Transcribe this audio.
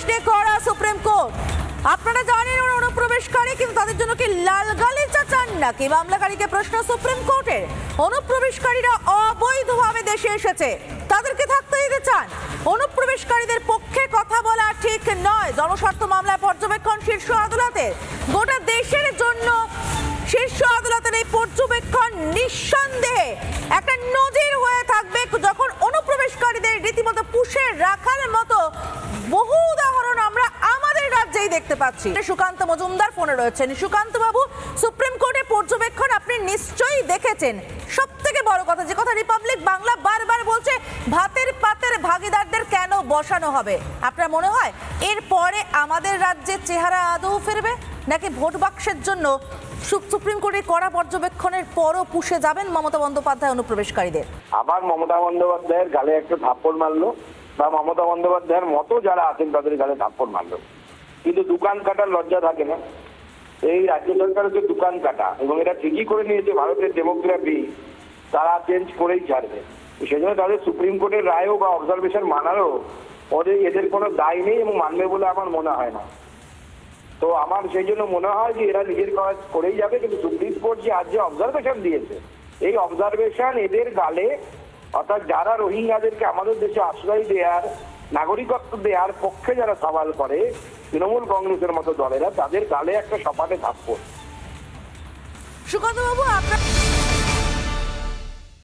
অনুপ্রবেশ নিয়ে করা সুপ্রিম কোর্ট। আপনারা জানেন ওরা অনুপ্রবেশকারী, কিন্তু তাদের জন্য কি লাল গালিচা চান নাকি? মামলাকারীকে প্রশ্ন সুপ্রিম কোর্টের। অনুপ্রবেশকারীরা অবৈধভাবে দেশে এসেছে, তাদেরকে থাকতে দিতে চান? অনুপ্রবেশকারীদের পক্ষে কথা বলা ঠিক নয়। জনস্বার্থ মামলায় পর্যবেক্ষণ শীর্ষ আদালতের। গোটা দেশের জন্য শীর্ষ আদালতের এই পর্যবেক্ষণ নিঃসন্দেহে একটা নজির হয়ে থাকবে, যখন অনুপ্রবেশকারীদের রীতিমতো পুষে রাখার মতো বহু উদাহরণ আমরা আমাদের রাজ্যেই দেখতে পাচ্ছি। সুকান্ত মজুমদার ফোনে রয়েছেন। সুকান্ত বাবু, সুপ্রিম কোর্টের পর্যবেক্ষণ আপনি নিশ্চয়ই দেখেছেন। সব থেকে বড় কথা, যে কথা রিপাবলিক বাংলা বারবার বলছে, ভাতের পাতের ভাগিদারদের কেন বসানো হবে? আপনার মনে হয় এরপরে আমাদের রাজ্যের চেহারা আদৌ ফিরবে, নাকি ভোট বাক্সের জন্য সুপ্রিম কোর্টের কড়া পর্যবেক্ষণের পরও পুষে যাবেন মমতা বন্দ্যোপাধ্যায় অনুপ্রবেশকারীদের? আবার মমতা বন্দ্যোপাধ্যায়ের গালে একটা থাপ্পড় মারলো, বা মমতা বন্দ্যোপাধ্যায়ের মতো যারা আছেন তাদের গালে থাপ্পড় মারলো, কিন্তু দোকান কাটার লজ্জা থাকে না। এই রাজ্য সরকার হচ্ছে দোকান কাটা, এবং এটা ঠিকই করে নিয়েছে ভারতের ডেমোগ্রাফি তারা চেঞ্জ করেই ছাড়বে। সেজন্য তাদের সুপ্রিম কোর্টের রায়ও বা অবজারভেশন মানারও এদের কোনো দায় নেই এবং মানবে বলে আমার মনে হয় না। তো আমার সেই জন্য মনে হয় যে এরা নিজের কাজ করেই যাবে, কিন্তু সুপ্রিম কোর্ট যে আজ যে অবজারভেশন দিয়েছে, এই অবজারভেশন এদের গালে, অর্থাৎ যারা রোহিঙ্গাদেরকে আমাদের দেশে আশ্রয় দেওয়ার, নাগরিকত্ব দেওয়ার পক্ষে যারা সওয়াল করে, তৃণমূল কংগ্রেসের মতো দলেরা, তাদের গালে একটা সপাটে থাপ্পড়। সুকান্ত বাবু, আপনার